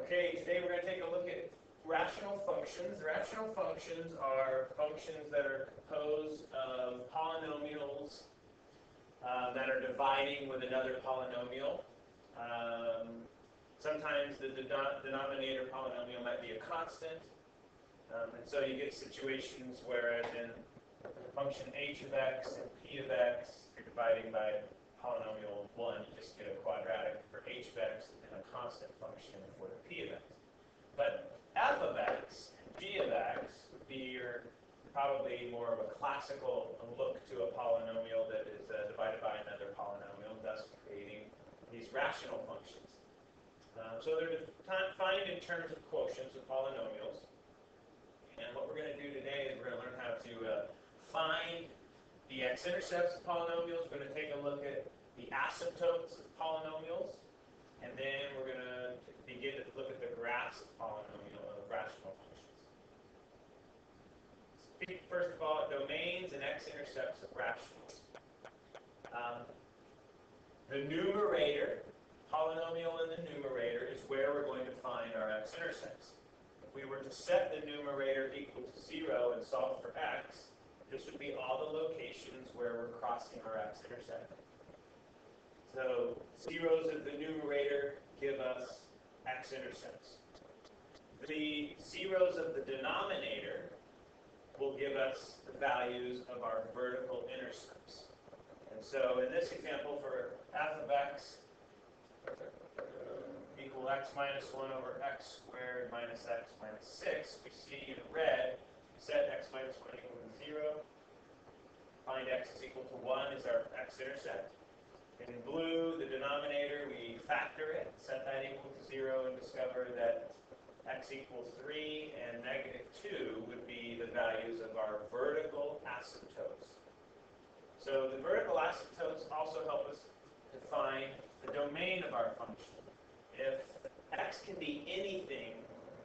Okay, today we're going to take a look at rational functions. Rational functions are functions that are composed of polynomials that are dividing with another polynomial. Sometimes the denominator polynomial might be a constant, and so you get situations where, as in function h of x and p of x, you're dividing by polynomial 1, you just get a quadratic for h of x and a constant function for the p of x. But f of x and g of x would be probably more of a classical look to a polynomial that is divided by another polynomial, thus creating these rational functions. So they're defined in terms of quotients of polynomials. And what we're going to do today is we're going to learn how to find the x-intercepts of polynomials. We're going to take a look at the asymptotes of polynomials. And then we're going to begin to look at the graphs of rational functions. Speak first of all, domains and x-intercepts of rationals. The numerator, polynomial in the numerator, is where we're going to find our x-intercepts. If we were to set the numerator equal to 0 and solve for x, this would be all the locations where we're crossing our x-intercept. So zeros of the numerator give us x-intercepts. The zeros of the denominator will give us the values of our vertical intercepts. And so in this example, for f of x equal x minus 1 over x squared minus x minus 6, we see in red, set x minus 1 equal to 0. Find x is equal to 1 is our x-intercept. In blue, the denominator, we factor it, set that equal to 0, and discover that x equals 3 and negative 2 would be the values of our vertical asymptotes. So the vertical asymptotes also help us define the domain of our function. If x can be anything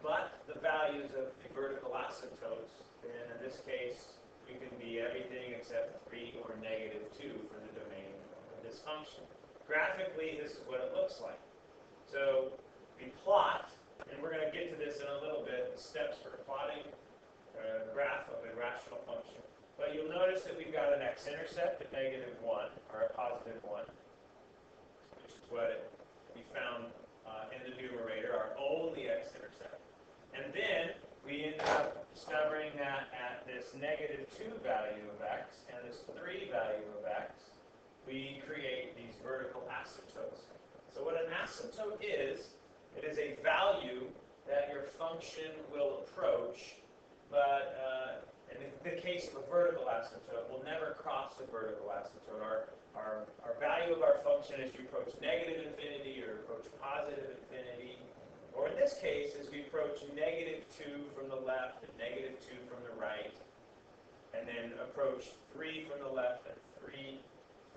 but the values of the vertical asymptotes, then in this case, we can be everything except 3 or negative 2 for the domain of this function. Graphically, this is what it looks like. So we plot, and we're going to get to this in a little bit, the steps for plotting a graph of a rational function. But you'll notice that we've got an x-intercept at negative 1, or a positive 1, which is what we found in the numerator, our only x-intercept. And then we end up discovering that at this negative 2 value of x and this 3 value of x, we create these vertical asymptotes. So what an asymptote is, it is a value that your function will approach, but in the case of a vertical asymptote, will never cross the vertical asymptote. Our value of our function as you approach negative infinity or approach positive infinity, or in this case, as we approach negative 2 from the left and negative 2 from the right, and then approach 3 from the left and 3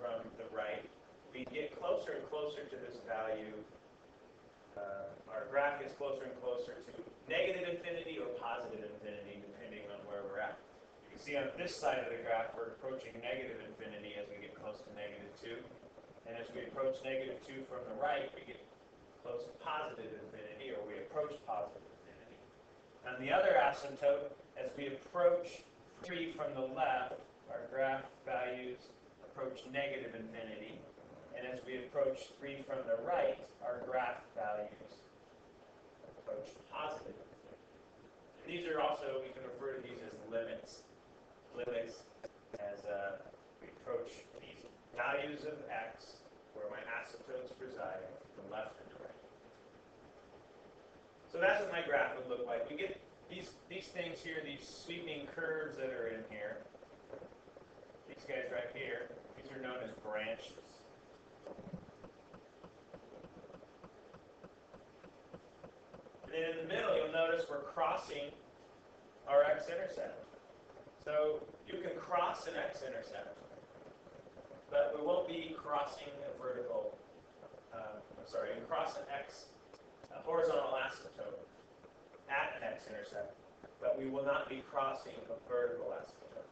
from the right, we get closer and closer to this value. Our graph gets closer and closer to negative infinity or positive infinity, depending on where we're at. You can see on this side of the graph, we're approaching negative infinity as we get close to negative 2. And as we approach negative 2 from the right, we get close to positive infinity, or we approach positive infinity. On the other asymptote, as we approach 3 from the left, our graph values approach negative infinity. And as we approach 3 from the right, our graph values approach positive infinity. And these are also, we can refer to these as limits. Limits as we approach these values of x, where my asymptotes reside, from left and right. So that's what my graph would look like. We get these things here, these sweeping curves that are in here. These guys right here, these are known as branches. And then in the middle, you'll notice we're crossing our x-intercept. So you can cross an x-intercept, but we won't be crossing a vertical, you can cross a horizontal asymptote at an x-intercept, but we will not be crossing a vertical asymptote.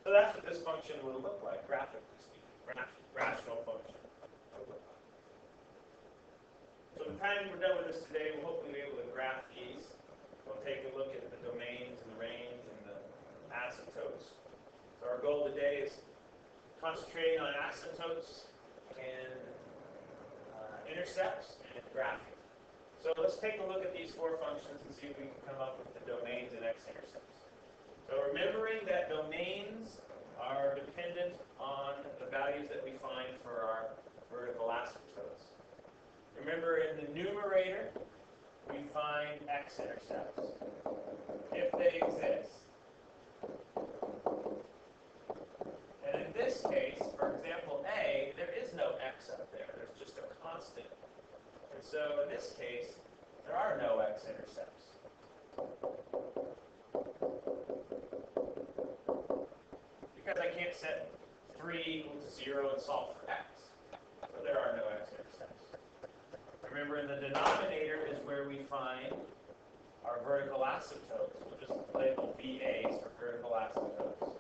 So that's what this function will look like, graphically speaking, rational function. So the time we're done with this today, we'll hopefully be able to graph these. We'll take a look at the domains and the range and the asymptotes. So our goal today is concentrating on asymptotes and intercepts and graphing. So let's take a look at these four functions and see if we can come up with the domains and x-intercepts. So remembering that domains are dependent on the values that we find for our vertical asymptotes. Remember, in the numerator, we find x-intercepts, if they exist. And in this case, for example, A, there is no x up there. There's just a constant. And so in this case, there are no x-intercepts. Because I can't set 3 equal to 0 and solve for x. So there are no x-intercepts. Remember, in the denominator is where we find our vertical asymptotes. We'll just label VAs for vertical asymptotes.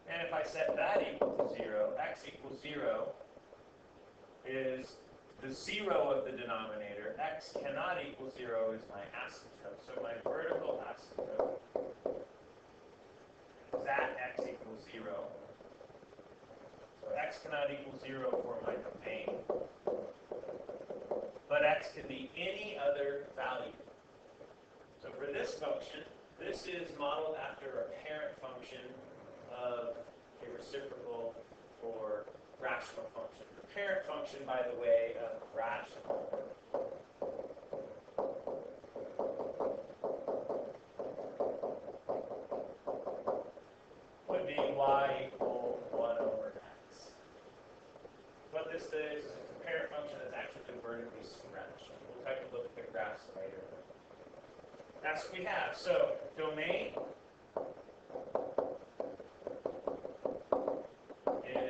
And if I set that equal to 0, x equals 0 is the 0 of the denominator. X cannot equal 0 is my asymptote. So my vertical asymptote is at x equals 0. So x cannot equal 0 for my domain. But x can be any other value. So for this function, this is modeled after a parent function of a reciprocal or rational function. The parent function, by the way, of rational would be y equal 1 over x. What this is a parent function that's actually vertically stretched. We'll take a look at the graphs later. That's what we have. So domain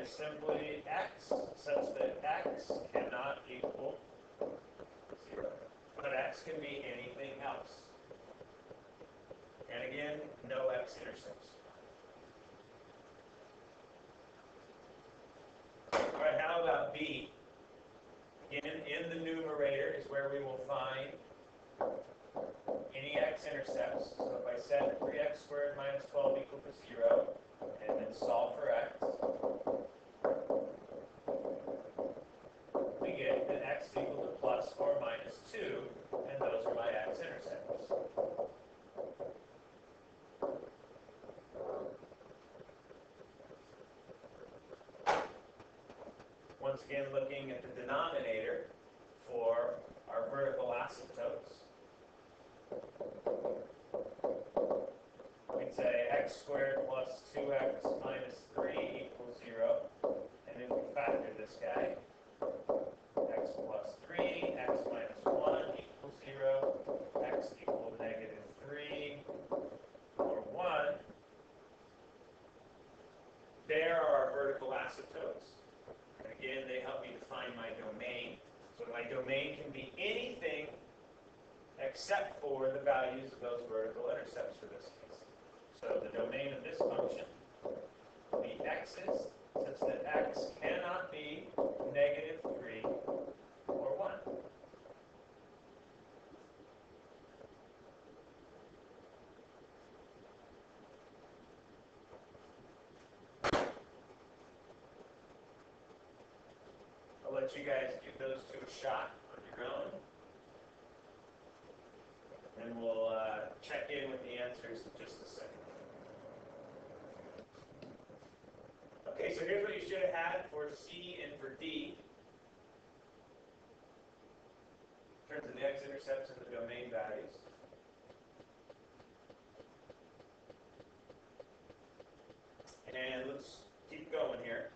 is simply x such that x cannot equal 0. But x can be anything else. And again, no x-intercepts. All right, how about B? Again, in the numerator is where we will find any x-intercepts. So if I set 3x squared minus 12 equal to 0, and then solve for x, we get that x is equal to plus or minus 2, and those are my x-intercepts. Once again, looking at the denominator for our vertical asymptotes, we'd say x squared plus 2x minus 3 equals 0, and then we factor this guy. X plus 3, x minus 1 equals 0, x equals negative 3, or 1. There are our vertical asymptotes. And again, they help me define my domain. So my domain can be anything except for the values of those vertical intercepts for this case. So the domain of this function will be x's, such that x cannot be negative 3 or 1. I'll let you guys give those two a shot on your own. And we'll check in with the answers in just a second. Okay, so here's what you should have had for C and for D in terms of the x-intercepts and the domain values. And let's keep going here.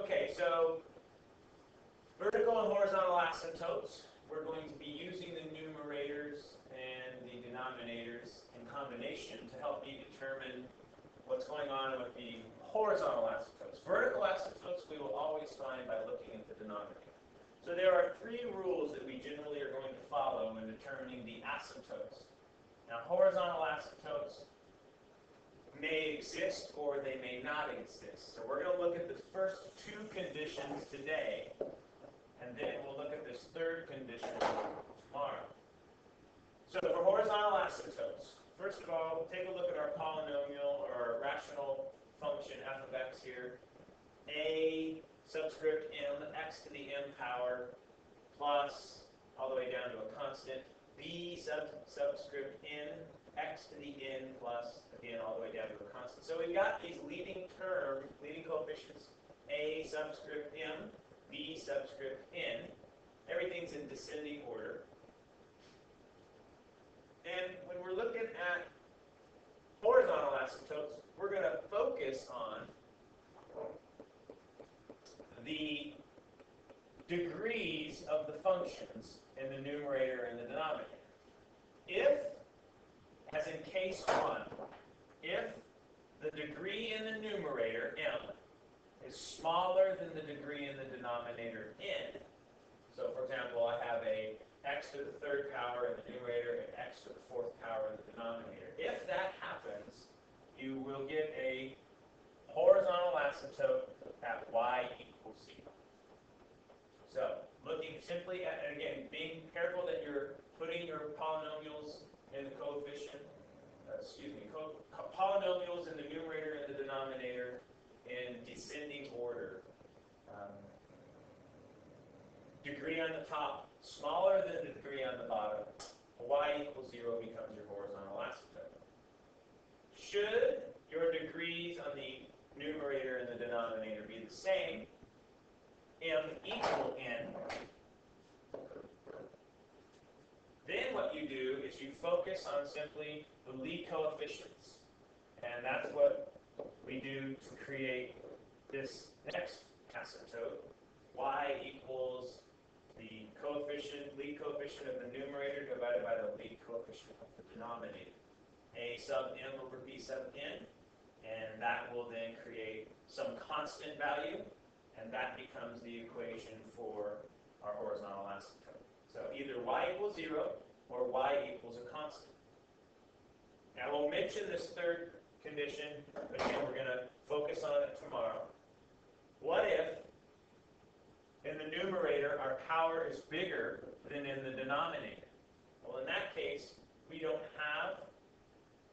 Okay, so vertical and horizontal asymptotes, we're going to be using the numerators and the denominators in combination to help me determine what's going on with the horizontal asymptotes. Vertical asymptotes we will always find by looking at the denominator. So there are 3 rules that we generally are going to follow in determining the asymptotes. Now horizontal asymptotes may exist or they may not exist. So we're going to look at the first two conditions today, and then we'll look at this third condition tomorrow. So for horizontal asymptotes, first of all, take a look at our polynomial or rational function f of x here. A subscript m, x to the m power, plus, all the way down to a constant, b subscript n, x to the n plus, again, all the way down to a constant. So we've got these leading coefficients, a subscript m, b subscript n. Everything's in descending order. And when we're looking at horizontal asymptotes, we're going to focus on the degrees of the functions in the numerator and the denominator. If, as in case 1, if the degree in the numerator, m, is smaller than the degree in the denominator, n, so for example, I have a x to the third power in the numerator and x to the fourth power in the denominator. If that happens, you will get a horizontal asymptote at y equals 0. So, looking simply at, and again, being careful that you're putting your polynomials in the polynomials in the numerator and the denominator in descending order. Degree on the top smaller than the degree on the bottom, y equals 0 becomes your horizontal asymptote. Should your degrees on the numerator and the denominator be the same, m equal n, then what you do is you focus on simply the lead coefficients. And that's what we do to create this next asymptote. Y equals the lead coefficient of the numerator divided by the lead coefficient of the denominator. A sub m over b sub n, and that will then create some constant value, and that becomes the equation for our horizontal asymptote. So either y equals 0 or y equals a constant. Now we'll mention this third condition, but again we're going to focus on it tomorrow. What if in the numerator our power is bigger than in the denominator? Well, in that case, we don't have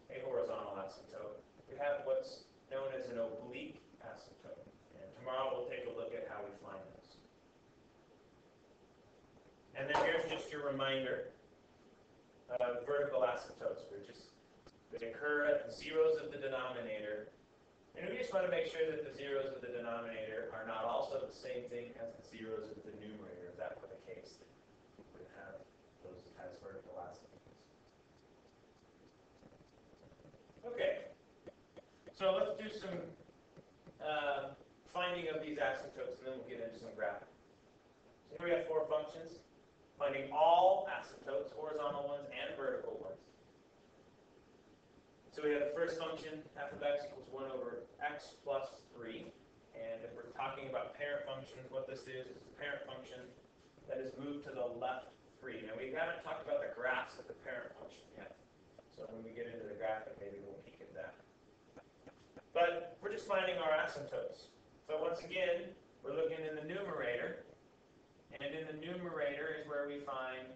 a horizontal asymptote. We have what's known as an oblique asymptote. And tomorrow we'll take a look at how we find those. And then here's just your reminder of vertical asymptotes, they occur at the zeros of the denominator. And we just want to make sure that the zeros of the denominator are not also the same thing as the zeros of the numerator. If that were the case, we would have those as vertical asymptotes. Okay, so let's do some finding of these asymptotes, and then we'll get into some graphing. So here we have 4 functions, finding all asymptotes, horizontal ones and vertical ones. So we have the first function, f of x equals 1 over x plus 3. And if we're talking about parent functions, what this is a parent function that is moved to the left 3. Now we haven't talked about the graphs of the parent function yet. So when we get into the graphic, maybe we'll peek at that. But we're just finding our asymptotes. So once again, we're looking in the numerator. And in the numerator is where we find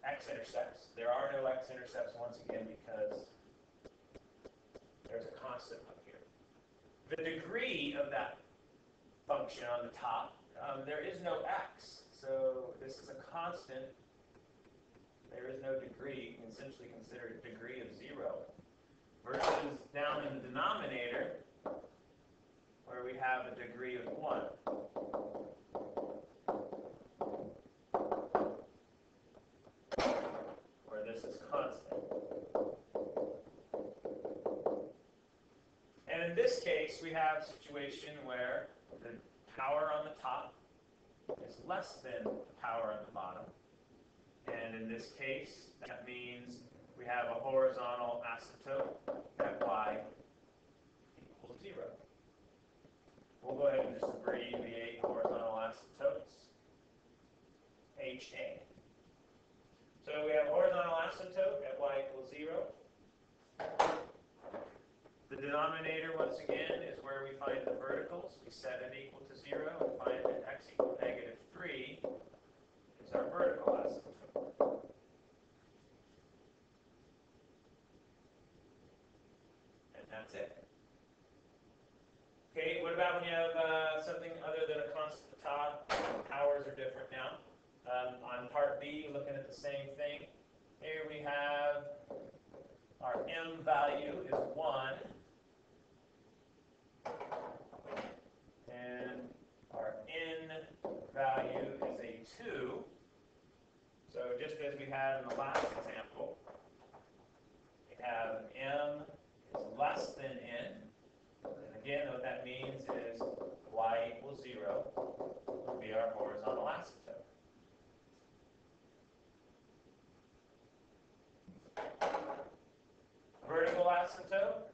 x-intercepts. There are no x-intercepts once again because there's a constant up here. The degree of that function on the top, there is no x. So this is a constant. There is no degree. You can essentially consider a degree of 0. Versus down in the denominator, where we have a degree of 1. Where this is constant. And in this case, we have a situation where the power on the top is less than the power on the bottom. And in this case, that means we have a horizontal asymptote at y equals 0. We'll go ahead and just abbreviate horizontal asymptotes, HA. So we have horizontal asymptote at y equals 0. The denominator, once again, is where we find the verticals. We set it equal to 0 and find that x equals -3 is our vertical asymptote. And that's it. Okay, what about when you have something other than a constant top? Powers are different now. On part B, looking at the same thing. Here we have our m value is 1. And our n value is a 2. So just as we had in the last example, we have m is less than n. And again, what that means is y equals 0 would be our horizontal asymptote. Vertical asymptote,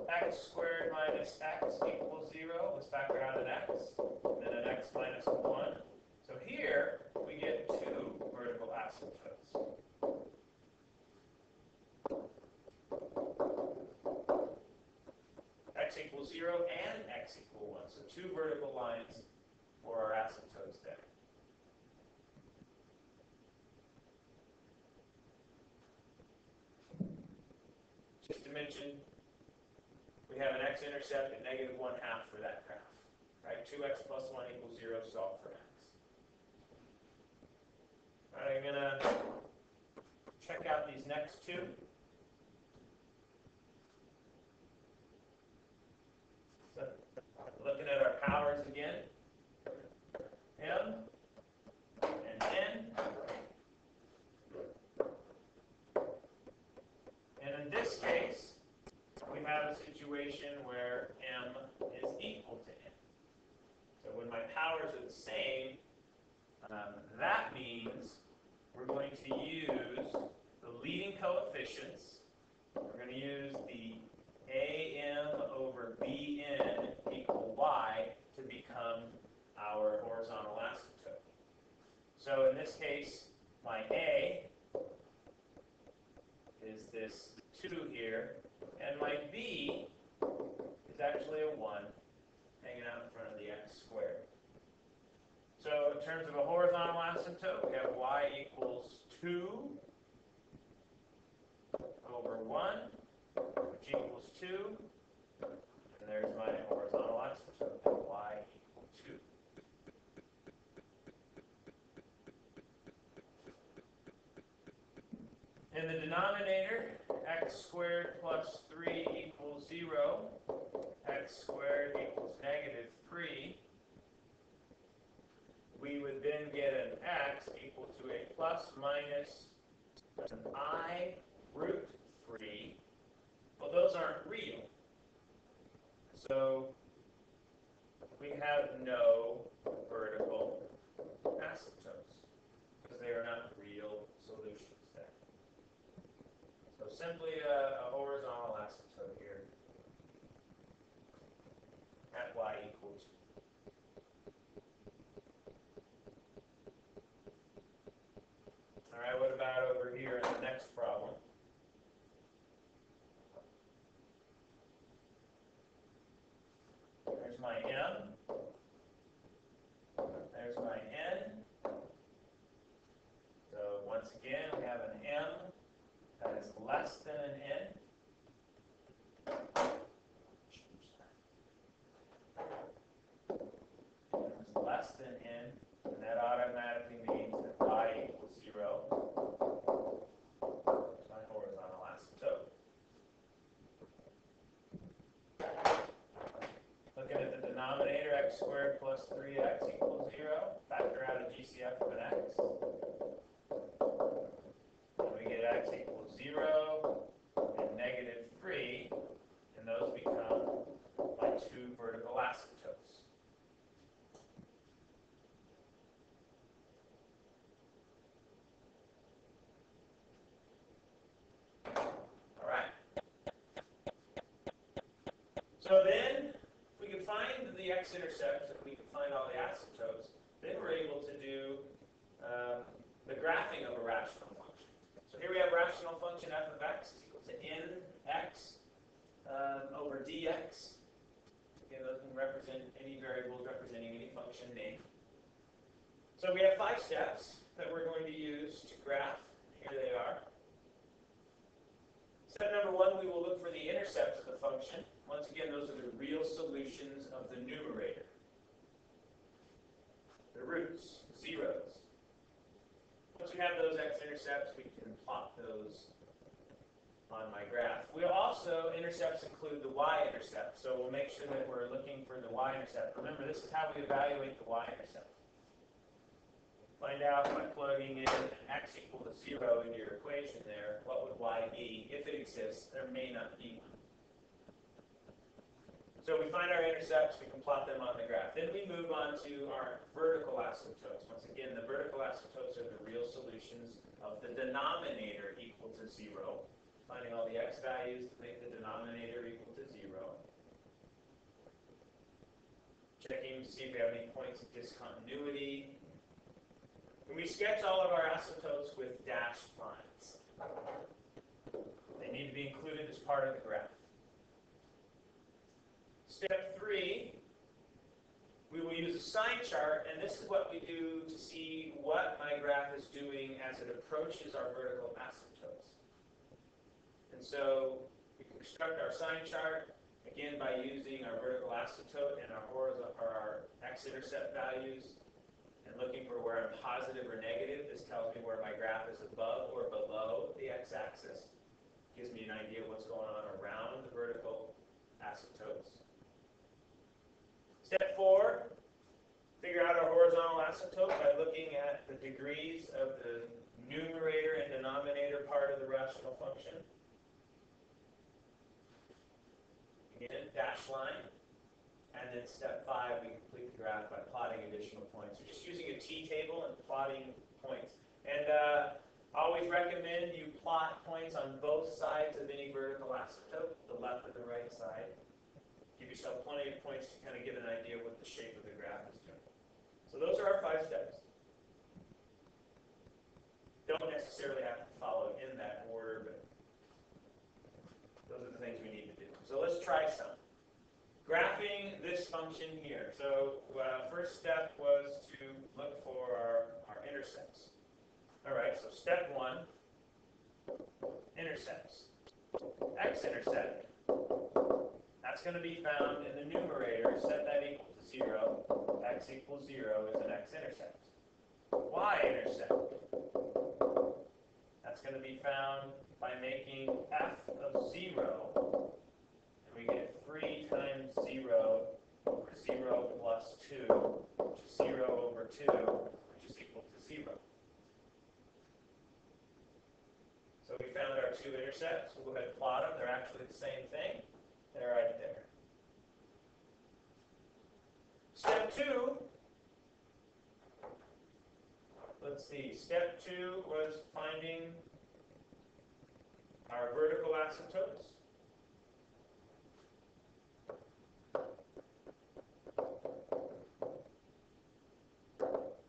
x squared minus x equals 0. Let's factor out an x, and then an x minus 1. So here, we get 2 vertical asymptotes. X equals 0 and x equals 1. So 2 vertical lines for our asymptotes there. Just to mention, we have an x-intercept at -1/2 for that graph. Right? 2x plus 1 equals 0, solve for x. All right, I'm going to check out these next two. So, looking at our powers again, m and n. And in this case, we have a situation where m is equal to n. So when my powers are the same, that means we're going to use the leading coefficients. We're going to use the am over bn equal y to become our horizontal asymptote. So in this case, my a is this 2 here, and my b is actually a 1 hanging out in front of the x squared. So in terms of a horizontal asymptote, we have y equals 2 over 1, which equals 2. And there's my horizontal asymptote, y equals 2. In the denominator, x squared plus 3 equals 0. X squared equals -3. We would then get an x equal to a plus minus an I root 3. Well, those aren't real. So we have no vertical asymptotes because they are not real solutions there. So simply a horizontal asymptote here at y equals 2. All right, what about over here in the next problem? There's my m. There's my n. So once again, we have an m that is less than an n. It's less than n, and that automatically means that y equals 0. It's my horizontal asymptote. Looking at the denominator, x squared plus 3x equals 0. Factor out a GCF of an x. And we get x equals 0 and -3, and those become my 2 vertical asymptotes. All right. So then, if we can find the x-intercepts, if we can find all the asymptotes, then we're able to do the graphing of a rational function. rational function f of x is equal to nx over dx. Again, those can represent any variables representing any function name. So we have 5 steps that we're going to use to graph. Here they are. Step number 1, we will look for the intercepts of the function. Once again, those are the real solutions of the numerator. The roots, zeros. Once we have those x-intercepts, we can plot those on my graph. We'll also, intercepts include the y-intercept, so we'll make sure that we're looking for the y-intercept. Remember, this is how we evaluate the y-intercept. Find out by plugging in x equal to 0 into your equation there, what would y be? If it exists, there may not be one. So we find our intercepts, we can plot them on the graph. Then we move on to our vertical asymptotes. Once again, the vertical asymptotes are the real solutions of the denominator equal to 0. Finding all the x values to make the denominator equal to 0. Checking to see if we have any points of discontinuity. And we sketch all of our asymptotes with dashed lines. They need to be included as part of the graph. Step 3, we will use a sign chart, and this is what we do to see what my graph is doing as it approaches our vertical asymptotes. And so we construct our sign chart, again by using our vertical asymptote and our horizontal, or our x-intercept values, and looking for where I'm positive or negative. This tells me where my graph is above or below the x-axis. Gives me an idea of what's going on around the vertical asymptotes. Step 4, figure out our horizontal asymptote by looking at the degrees of the numerator and denominator part of the rational function. Again, dashed line. And then step 5, we complete the graph by plotting additional points. We're just using a t-table and plotting points. And always recommend you plot points on both sides of any vertical asymptote, the left and the right side. Give yourself plenty of points to kind of get an idea of what the shape of the graph is doing. So those are our 5 steps. Don't necessarily have to follow in that order, but those are the things we need to do. So let's try some. Graphing this function here. So first step was to look for our intercepts. All right, so step 1, intercepts. X-intercept. That's going to be found in the numerator. Set that equal to 0. X equals 0 is an x-intercept. Y-intercept. That's going to be found by making f of 0. And we get 3 times 0 over 0 plus 2, which is 0 over 2, which is equal to 0. So we found our 2 intercepts. We'll go ahead and plot them. They're actually the same thing. They're right there. Step 2, let's see. Step 2 was finding our vertical asymptotes.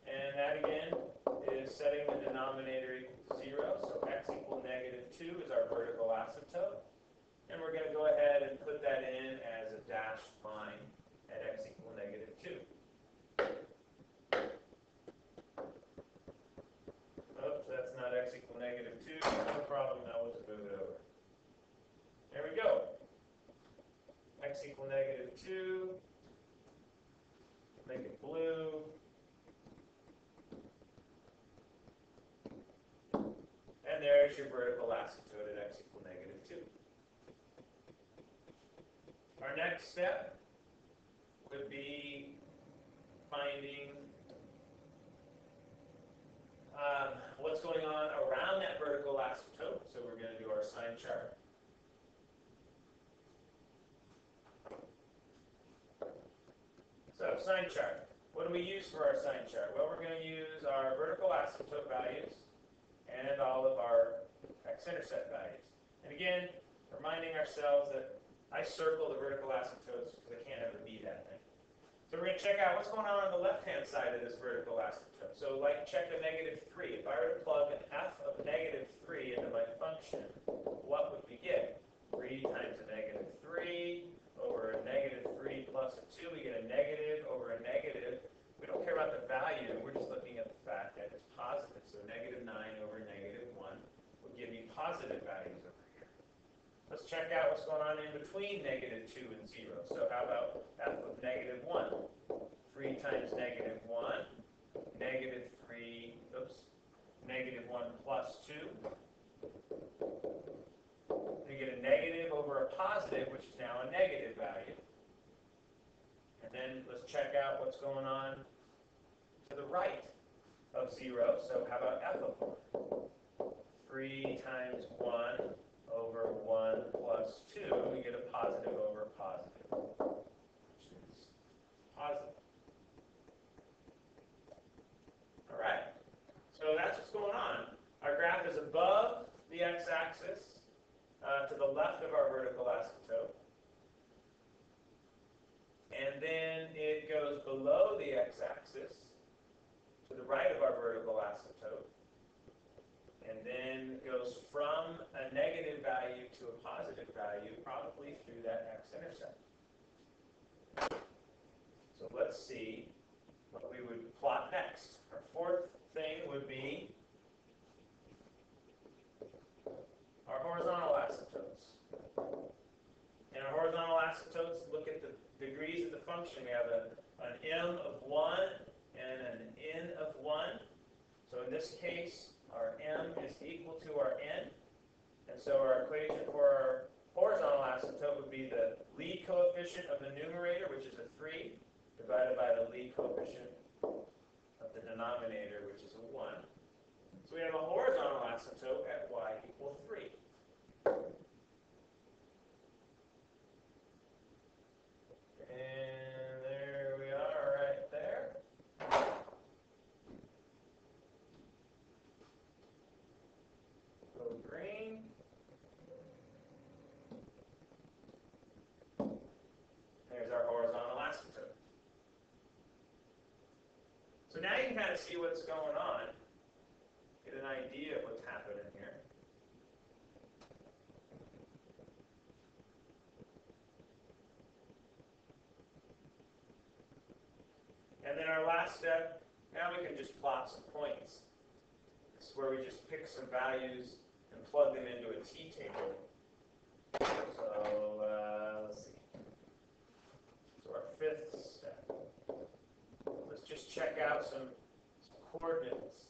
And that again is setting the denominator equal to 0. So x equal -2 is our vertical asymptote. And we're going to go ahead and put that in as a dashed line at x equal -2. Oops, that's not x equal -2. No problem. Now we'll just move it over. There we go. X equal -2. Make it blue. And there's your vertical asymptote at x equal -2. Our next step would be finding what's going on around that vertical asymptote. So we're going to do our sign chart. So sign chart. What do we use for our sign chart? Well, we're going to use our vertical asymptote values and all of our x-intercept values. And again, reminding ourselves that I circle the vertical asymptotes because I can't ever be that thing. So we're going to check out what's going on the left-hand side of this vertical asymptote. So like check the -3. If I were to plug an f of -3 into my function, check out what's going on in between negative 2 and 0. So how about f of negative 1? 3 times negative 1, negative 3, negative 1 plus 2. You get a negative over a positive, which is now a negative value. And then let's check out what's going on to the right of 0. So how about f of 1? 3 times 1 over 1 plus 2, we get a positive over positive, which is positive. All right, so that's what's going on. Our graph is above the x-axis to the left of our vertical asymptote. And then it goes below the x-axis to the right of our vertical asymptote. And then goes from a negative value to a positive value, probably through that x-intercept. So let's see what we would plot next. Our fourth thing would be our horizontal asymptotes. And our horizontal asymptotes look at the degrees of the function. We have an m of 1 and an n of 1. So in this case, our m is equal to our n. And so our equation for our horizontal asymptote would be the lead coefficient of the numerator, which is a 3, divided by the lead coefficient of the denominator, which is a 1. So we have a horizontal asymptote at y equals 3. And there we are right there. Go green. There's our horizontal asymptote. So now you can kind of see what's going on, get an idea of what's happening here. And then our last step, now we can just plot some points. This is where we just pick some values and plug them into a t-table. So let's see. So our fifth step. Let's just check out some coordinates,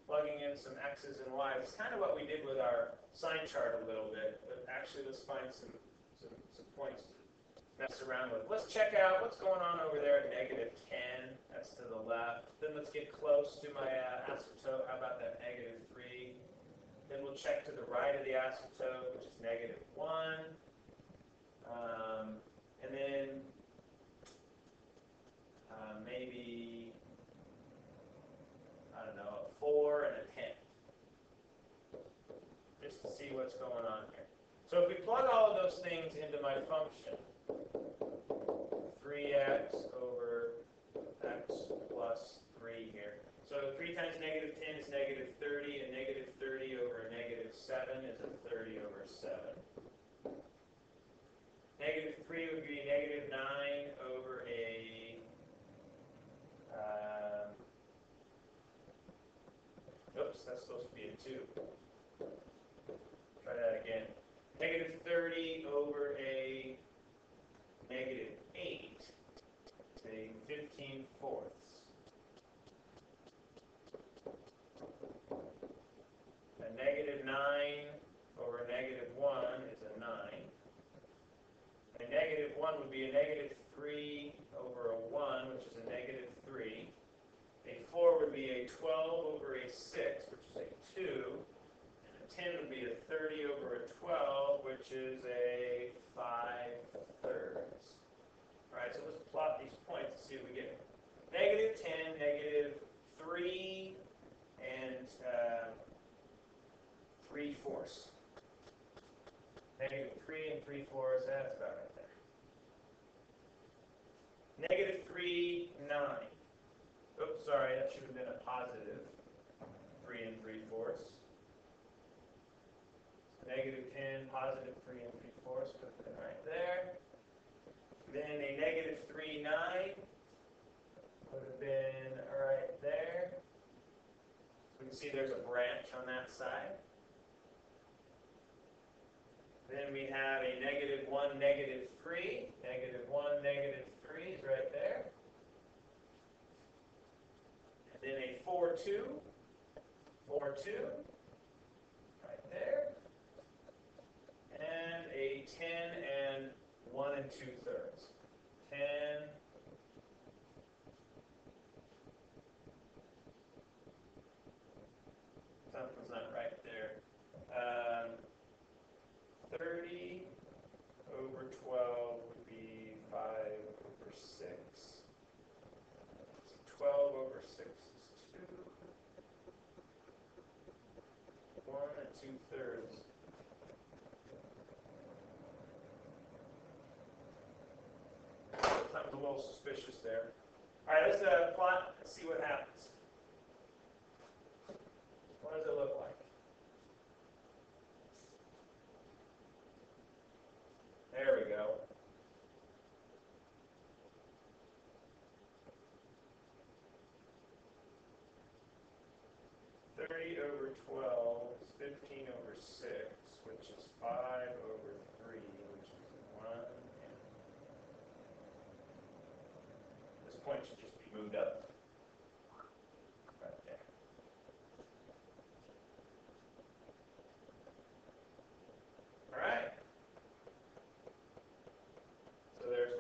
plugging in some x's and y's. It's kind of what we did with our sign chart a little bit, but actually let's find some points to mess around with. Let's check out what's going on over there at negative 10. That's to the left. Then let's get close to my asymptote. How about that negative 3? Then we'll check to the right of the asymptote, which is negative 1. And then maybe, I don't know, a 4 and a 10. Just to see what's going on here. So if we plug all of those things into my function, 3x over x plus 3 here. So 3 times negative 10 is negative 30, and negative 30 over negative 7 is a 30 over 7. Negative 3 would be negative 9 over a oops, that's supposed to be a 2. Try that again. Negative 30 over a negative 8, say 15/4. A negative 9 over a negative 1 is a 9. A negative 1 would be a negative 3 over a 1, which is a negative 3. A 4 would be a 12 over a 6, which is a 2. And a 10 would be a 30 over a 12, which is a 5/3. All right, so let's plot these points and see if we get negative 10, negative 3, and 3/4. Negative 3 and 3/4, that's about right there. Negative 3, 9. Oops, sorry, that should have been a positive 3 and 3/4. Negative 10, positive 3 and 3/4, put them right there. Then a negative 3, 9 would have been right there. We can see there's a branch on that side. Then we have a -1, -3. -1, -3 is right there. And then a 4, 2. 4, 2. Right there. And a 10 and 1 2/3. 10. Something's not right there. 30 over 12 would be 5 over 6. 12 over 6 is 2. 1 2/3. Something's a little suspicious there. All right, let's plot and see what happens. What does it look like? There we go. Over 12 is 15 over 6, which is 5 over 3, which is 1. This point should just be moved up. Right there. All right. So there's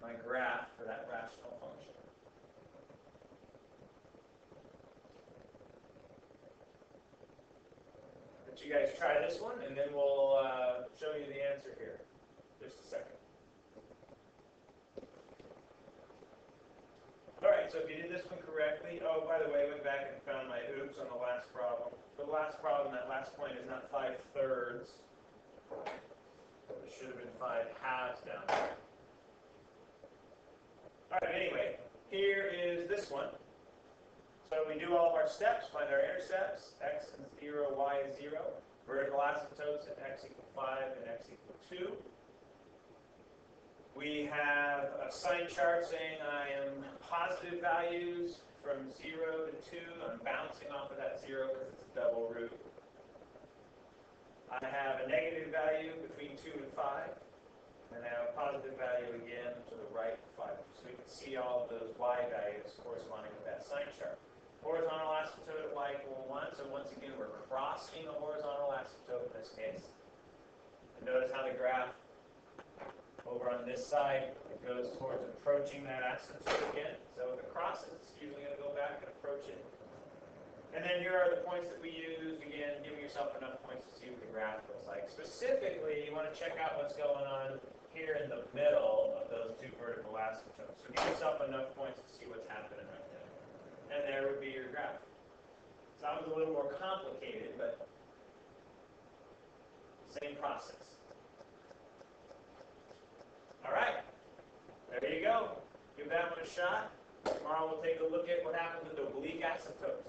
my graph for that rational function. Let you guys try this one, and then we'll show you the answer here. Just a second. All right, so if you did this one correctly, oh, by the way, I went back and found my oops on the last problem. The last problem, that last point is not 5/3. It should have been 5/2 down there. All right, anyway, here is this one. So we do all of our steps, find our intercepts, x is 0, y is 0. Vertical asymptotes at x equal 5 and x equal 2. We have a sign chart saying I am positive values from 0 to 2. I'm bouncing off of that 0 because it's a double root. I have a negative value between 2 and 5. And I have a positive value again to the right of 5. So we can see all of those y values corresponding with that sign chart. Horizontal asymptote at y equal 1. So once again, we're crossing a horizontal asymptote in this case. And notice how the graph over on this side, it goes towards approaching that asymptote again. So if it crosses, it's usually going to go back and approach it. And then here are the points that we use. Again, giving yourself enough points to see what the graph looks like. Specifically, you want to check out what's going on here in the middle of those two vertical asymptotes. So give yourself enough points to see what's happening right there. And there would be your graph. Sounds a little more complicated, but same process. All right, there you go. Give that one a shot. Tomorrow we'll take a look at what happens with oblique asymptotes.